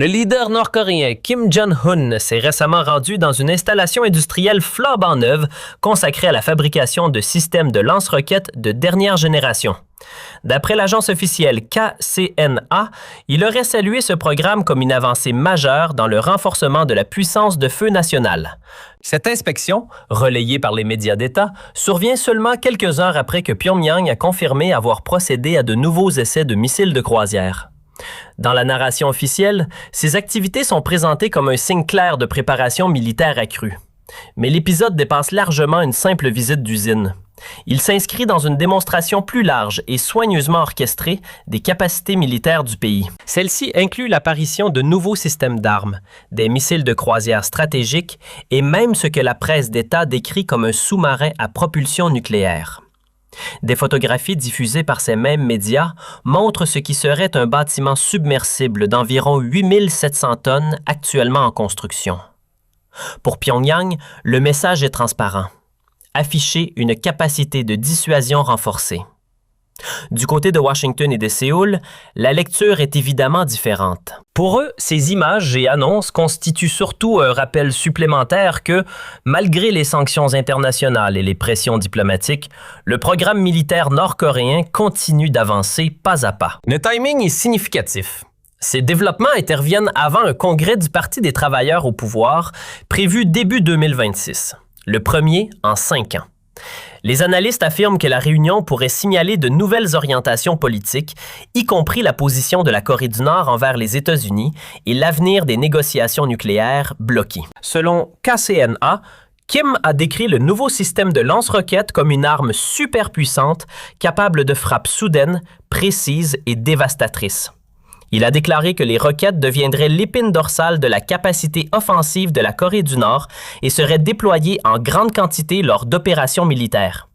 Le leader nord-coréen Kim Jong-un s'est récemment rendu dans une installation industrielle flambant neuve consacrée à la fabrication de systèmes de lance-roquettes de dernière génération. D'après l'agence officielle KCNA, il aurait salué ce programme comme une avancée majeure dans le renforcement de la puissance de feu nationale. Cette inspection, relayée par les médias d'État, survient seulement quelques heures après que Pyongyang a confirmé avoir procédé à de nouveaux essais de missiles de croisière. Dans la narration officielle, ces activités sont présentées comme un signe clair de préparation militaire accrue. Mais l'épisode dépasse largement une simple visite d'usine. Il s'inscrit dans une démonstration plus large et soigneusement orchestrée des capacités militaires du pays. Celle-ci inclut l'apparition de nouveaux systèmes d'armes, des missiles de croisière stratégiques et même ce que la presse d'État décrit comme un sous-marin à propulsion nucléaire. Des photographies diffusées par ces mêmes médias montrent ce qui serait un bâtiment submersible d'environ 8700 tonnes actuellement en construction. Pour Pyongyang, le message est transparent. Afficher une capacité de dissuasion renforcée. Du côté de Washington et de Séoul, la lecture est évidemment différente. Pour eux, ces images et annonces constituent surtout un rappel supplémentaire que, malgré les sanctions internationales et les pressions diplomatiques, le programme militaire nord-coréen continue d'avancer pas à pas. Le timing est significatif. Ces développements interviennent avant un congrès du Parti des travailleurs au pouvoir, prévu début 2026, le premier en 5 ans. Les analystes affirment que la réunion pourrait signaler de nouvelles orientations politiques, y compris la position de la Corée du Nord envers les États-Unis et l'avenir des négociations nucléaires bloquées. Selon KCNA, Kim a décrit le nouveau système de lance-roquettes comme une arme super puissante, capable de frappes soudaines, précises et dévastatrices. Il a déclaré que les roquettes deviendraient l'épine dorsale de la capacité offensive de la Corée du Nord et seraient déployées en grande quantité lors d'opérations militaires.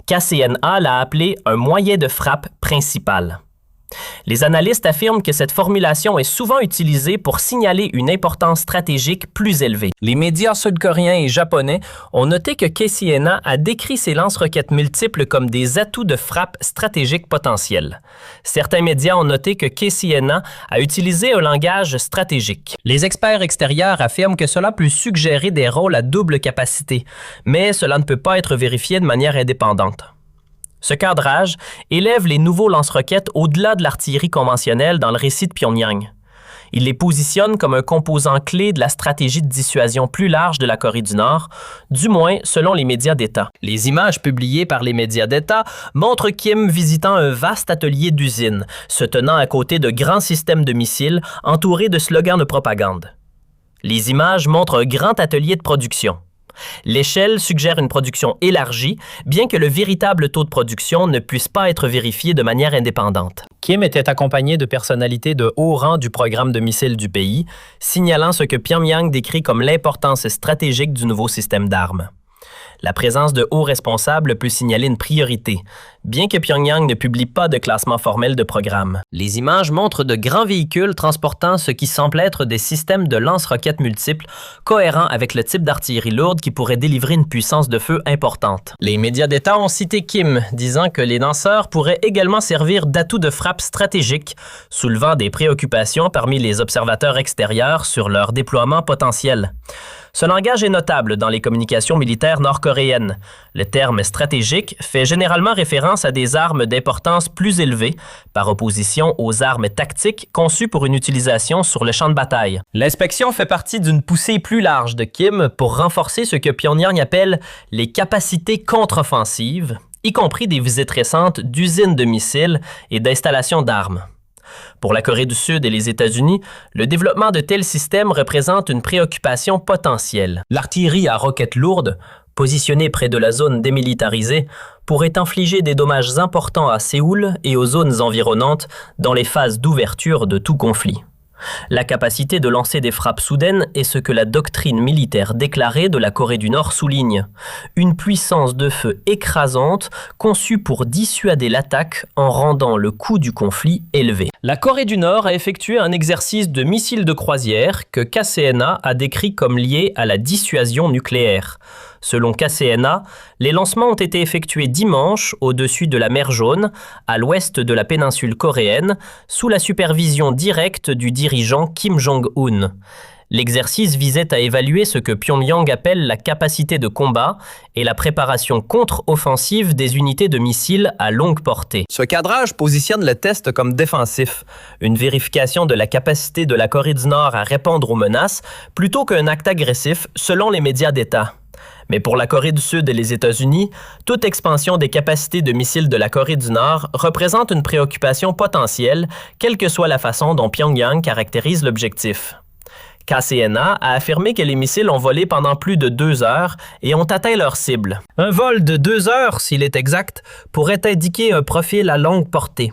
KCNA l'a appelé un moyen de frappe principal. Les analystes affirment que cette formulation est souvent utilisée pour signaler une importance stratégique plus élevée. Les médias sud-coréens et japonais ont noté que KCNA a décrit ces lance-roquettes multiples comme des atouts de frappe stratégique potentiels. Certains médias ont noté que KCNA a utilisé un langage stratégique. Les experts extérieurs affirment que cela peut suggérer des rôles à double capacité, mais cela ne peut pas être vérifié de manière indépendante. Ce cadrage élève les nouveaux lance-roquettes au-delà de l'artillerie conventionnelle dans le récit de Pyongyang. Il les positionne comme un composant clé de la stratégie de dissuasion plus large de la Corée du Nord, du moins selon les médias d'État. Les images publiées par les médias d'État montrent Kim visitant un vaste atelier d'usine, se tenant à côté de grands systèmes de missiles entourés de slogans de propagande. Les images montrent un grand atelier de production. L'échelle suggère une production élargie, bien que le véritable taux de production ne puisse pas être vérifié de manière indépendante. Kim était accompagné de personnalités de haut rang du programme de missiles du pays, signalant ce que Pyongyang décrit comme l'importance stratégique du nouveau système d'armes. La présence de hauts responsables peut signaler une priorité, bien que Pyongyang ne publie pas de classement formel de programme. Les images montrent de grands véhicules transportant ce qui semble être des systèmes de lance-roquettes multiples, cohérents avec le type d'artillerie lourde qui pourrait délivrer une puissance de feu importante. Les médias d'État ont cité Kim, disant que les lanceurs pourraient également servir d'atouts de frappe stratégique, soulevant des préoccupations parmi les observateurs extérieurs sur leur déploiement potentiel. Ce langage est notable dans les communications militaires nord-coréennes. Le terme stratégique fait généralement référence à des armes d'importance plus élevée, par opposition aux armes tactiques conçues pour une utilisation sur le champ de bataille. L'inspection fait partie d'une poussée plus large de Kim pour renforcer ce que Pyongyang appelle les capacités contre-offensives, y compris des visites récentes d'usines de missiles et d'installations d'armes. Pour la Corée du Sud et les États-Unis, le développement de tels systèmes représente une préoccupation potentielle. L'artillerie à roquettes lourdes, positionnée près de la zone démilitarisée, pourrait infliger des dommages importants à Séoul et aux zones environnantes dans les phases d'ouverture de tout conflit. La capacité de lancer des frappes soudaines est ce que la doctrine militaire déclarée de la Corée du Nord souligne. Une puissance de feu écrasante conçue pour dissuader l'attaque en rendant le coût du conflit élevé. La Corée du Nord a effectué un exercice de missiles de croisière que KCNA a décrit comme lié à la dissuasion nucléaire. Selon KCNA, les lancements ont été effectués dimanche au-dessus de la mer Jaune, à l'ouest de la péninsule coréenne, sous la supervision directe du dirigeant Kim Jong-un. L'exercice visait à évaluer ce que Pyongyang appelle la capacité de combat et la préparation contre-offensive des unités de missiles à longue portée. Ce cadrage positionne le test comme défensif, une vérification de la capacité de la Corée du Nord à répondre aux menaces plutôt qu'un acte agressif selon les médias d'État. Mais pour la Corée du Sud et les États-Unis, toute expansion des capacités de missiles de la Corée du Nord représente une préoccupation potentielle, quelle que soit la façon dont Pyongyang caractérise l'objectif. KCNA a affirmé que les missiles ont volé pendant plus de 2 heures et ont atteint leur cible. Un vol de 2 heures, s'il est exact, pourrait indiquer un profil à longue portée.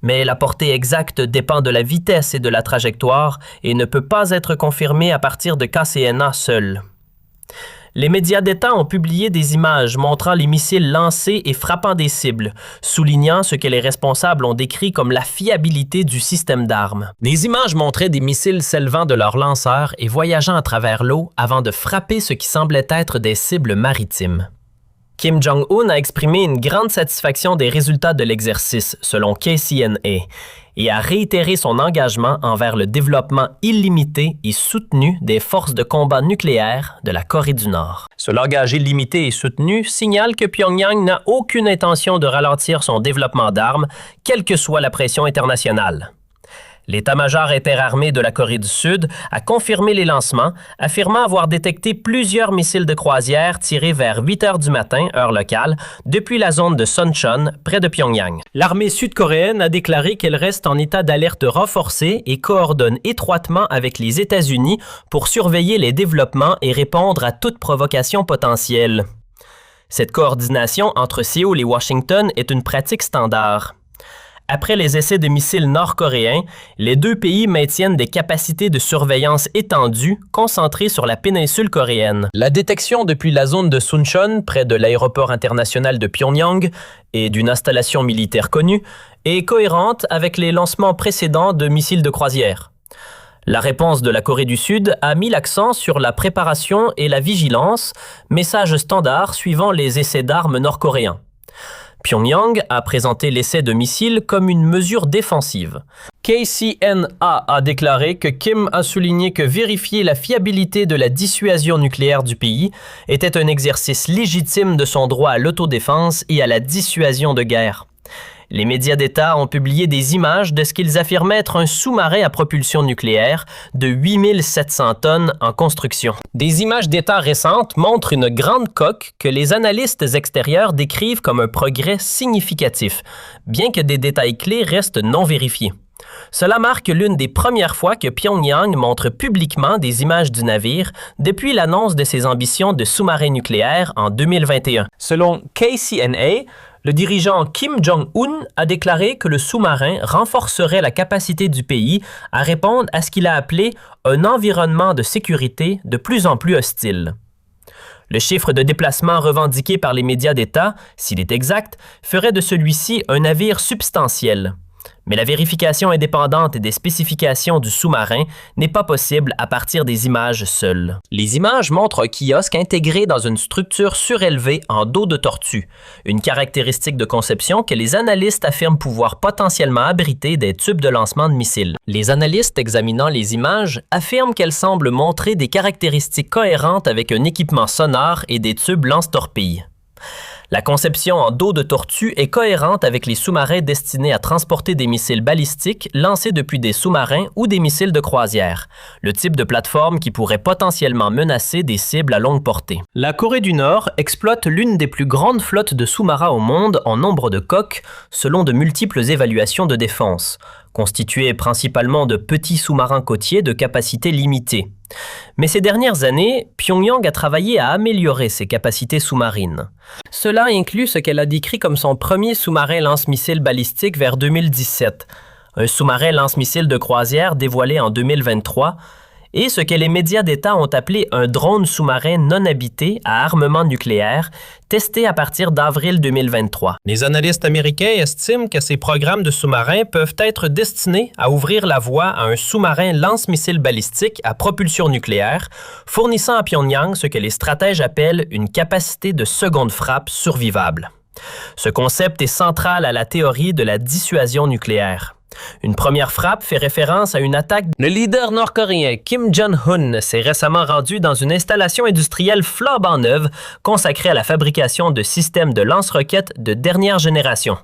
Mais la portée exacte dépend de la vitesse et de la trajectoire et ne peut pas être confirmée à partir de KCNA seul. Les médias d'État ont publié des images montrant les missiles lancés et frappant des cibles, soulignant ce que les responsables ont décrit comme la fiabilité du système d'armes. Les images montraient des missiles s'élevant de leur lanceur et voyageant à travers l'eau avant de frapper ce qui semblait être des cibles maritimes. Kim Jong-un a exprimé une grande satisfaction des résultats de l'exercice, selon KCNA, et a réitéré son engagement envers le développement illimité et soutenu des forces de combat nucléaires de la Corée du Nord. Ce langage illimité et soutenu signale que Pyongyang n'a aucune intention de ralentir son développement d'armes, quelle que soit la pression internationale. L'état-major interarmé de la Corée du Sud a confirmé les lancements, affirmant avoir détecté plusieurs missiles de croisière tirés vers 8 heures du matin, heure locale, depuis la zone de Suncheon, près de Pyongyang. L'armée sud-coréenne a déclaré qu'elle reste en état d'alerte renforcé et coordonne étroitement avec les États-Unis pour surveiller les développements et répondre à toute provocation potentielle. Cette coordination entre Séoul et Washington est une pratique standard. Après les essais de missiles nord-coréens, les deux pays maintiennent des capacités de surveillance étendues concentrées sur la péninsule coréenne. La détection depuis la zone de Suncheon, près de l'aéroport international de Pyongyang et d'une installation militaire connue, est cohérente avec les lancements précédents de missiles de croisière. La réponse de la Corée du Sud a mis l'accent sur la préparation et la vigilance, message standard suivant les essais d'armes nord-coréens. Pyongyang a présenté l'essai de missiles comme une mesure défensive. KCNA a déclaré que Kim a souligné que vérifier la fiabilité de la dissuasion nucléaire du pays était un exercice légitime de son droit à l'autodéfense et à la dissuasion de guerre. Les médias d'État ont publié des images de ce qu'ils affirmaient être un sous-marin à propulsion nucléaire de 8700 tonnes en construction. Des images d'État récentes montrent une grande coque que les analystes extérieurs décrivent comme un progrès significatif, bien que des détails clés restent non vérifiés. Cela marque l'une des premières fois que Pyongyang montre publiquement des images du navire depuis l'annonce de ses ambitions de sous-marin nucléaire en 2021. Selon KCNA, le dirigeant Kim Jong-un a déclaré que le sous-marin renforcerait la capacité du pays à répondre à ce qu'il a appelé un environnement de sécurité de plus en plus hostile. Le chiffre de déplacement revendiqué par les médias d'État, s'il est exact, ferait de celui-ci un navire substantiel. Mais la vérification indépendante des spécifications du sous-marin n'est pas possible à partir des images seules. Les images montrent un kiosque intégré dans une structure surélevée en dos de tortue, une caractéristique de conception que les analystes affirment pouvoir potentiellement abriter des tubes de lancement de missiles. Les analystes examinant les images affirment qu'elles semblent montrer des caractéristiques cohérentes avec un équipement sonore et des tubes lance-torpilles. La conception en dos de tortue est cohérente avec les sous-marins destinés à transporter des missiles balistiques lancés depuis des sous-marins ou des missiles de croisière, le type de plateforme qui pourrait potentiellement menacer des cibles à longue portée. La Corée du Nord exploite l'une des plus grandes flottes de sous-marins au monde en nombre de coques, selon de multiples évaluations de défense, constituées principalement de petits sous-marins côtiers de capacité limitée. Mais ces dernières années, Pyongyang a travaillé à améliorer ses capacités sous-marines. Cela inclut ce qu'elle a décrit comme son premier sous-marin lance-missiles balistique vers 2017, un sous-marin lance-missiles de croisière dévoilé en 2023, et ce que les médias d'État ont appelé un drone sous-marin non habité à armement nucléaire, testé à partir d'avril 2023. Les analystes américains estiment que ces programmes de sous-marins peuvent être destinés à ouvrir la voie à un sous-marin lance-missiles balistique à propulsion nucléaire, fournissant à Pyongyang ce que les stratèges appellent une capacité de seconde frappe survivable. Ce concept est central à la théorie de la dissuasion nucléaire. Une première frappe fait référence à une attaque. Le leader nord-coréen Kim Jong-un s'est récemment rendu dans une installation industrielle flambant neuve consacrée à la fabrication de systèmes de lance-roquettes de dernière génération.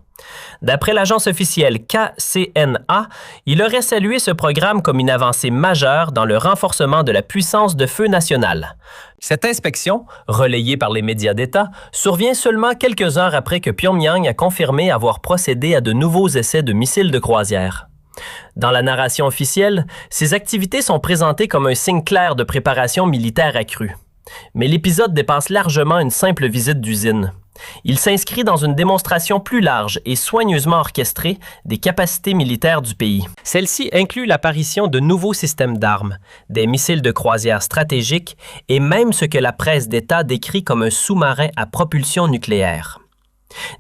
D'après l'agence officielle KCNA, il aurait salué ce programme comme une avancée majeure dans le renforcement de la puissance de feu nationale. Cette inspection, relayée par les médias d'État, survient seulement quelques heures après que Pyongyang a confirmé avoir procédé à de nouveaux essais de missiles de croisière. Dans la narration officielle, ces activités sont présentées comme un signe clair de préparation militaire accrue. Mais l'épisode dépasse largement une simple visite d'usine. Il s'inscrit dans une démonstration plus large et soigneusement orchestrée des capacités militaires du pays. Celle-ci inclut l'apparition de nouveaux systèmes d'armes, des missiles de croisière stratégiques et même ce que la presse d'État décrit comme un sous-marin à propulsion nucléaire.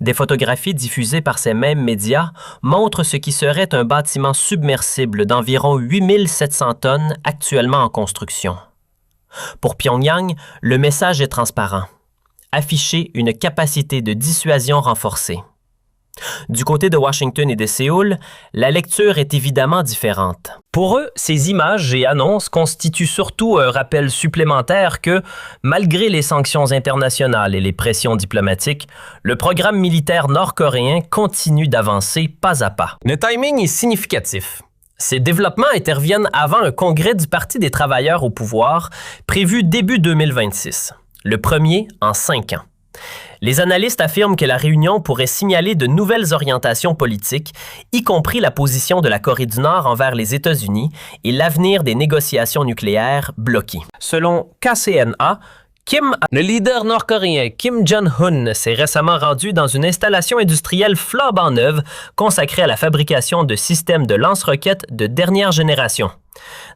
Des photographies diffusées par ces mêmes médias montrent ce qui serait un bâtiment submersible d'environ 8700 tonnes actuellement en construction. Pour Pyongyang, le message est transparent. Afficher une capacité de dissuasion renforcée. Du côté de Washington et de Séoul, la lecture est évidemment différente. Pour eux, ces images et annonces constituent surtout un rappel supplémentaire que, malgré les sanctions internationales et les pressions diplomatiques, le programme militaire nord-coréen continue d'avancer pas à pas. Le timing est significatif. Ces développements interviennent avant un congrès du Parti des travailleurs au pouvoir, prévu début 2026. Le premier en 5 ans. Les analystes affirment que la réunion pourrait signaler de nouvelles orientations politiques, y compris la position de la Corée du Nord envers les États-Unis et l'avenir des négociations nucléaires bloquées. Selon KCNA, le leader nord-coréen Kim Jong-un s'est récemment rendu dans une installation industrielle flambant neuve consacrée à la fabrication de systèmes de lance-roquettes de dernière génération.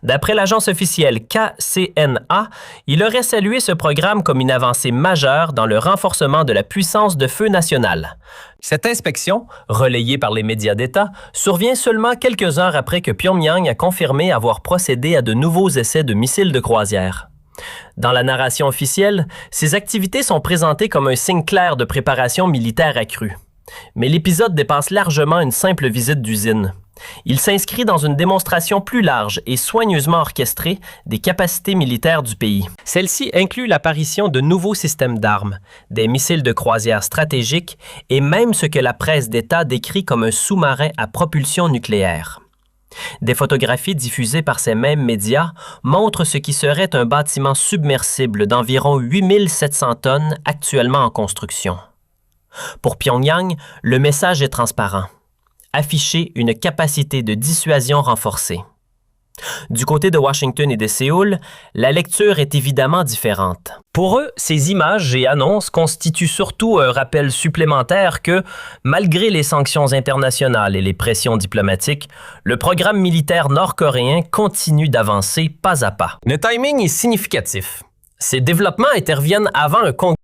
D'après l'agence officielle KCNA, il aurait salué ce programme comme une avancée majeure dans le renforcement de la puissance de feu nationale. Cette inspection, relayée par les médias d'État, survient seulement quelques heures après que Pyongyang a confirmé avoir procédé à de nouveaux essais de missiles de croisière. Dans la narration officielle, ces activités sont présentées comme un signe clair de préparation militaire accrue. Mais l'épisode dépasse largement une simple visite d'usine. Il s'inscrit dans une démonstration plus large et soigneusement orchestrée des capacités militaires du pays. Celle-ci inclut l'apparition de nouveaux systèmes d'armes, des missiles de croisière stratégiques et même ce que la presse d'État décrit comme un sous-marin à propulsion nucléaire. Des photographies diffusées par ces mêmes médias montrent ce qui serait un bâtiment submersible d'environ 8700 tonnes actuellement en construction. Pour Pyongyang, le message est transparent. Afficher une capacité de dissuasion renforcée. Du côté de Washington et de Séoul, la lecture est évidemment différente. Pour eux, ces images et annonces constituent surtout un rappel supplémentaire que, malgré les sanctions internationales et les pressions diplomatiques, le programme militaire nord-coréen continue d'avancer pas à pas. Le timing est significatif. Ces développements interviennent avant un congrès.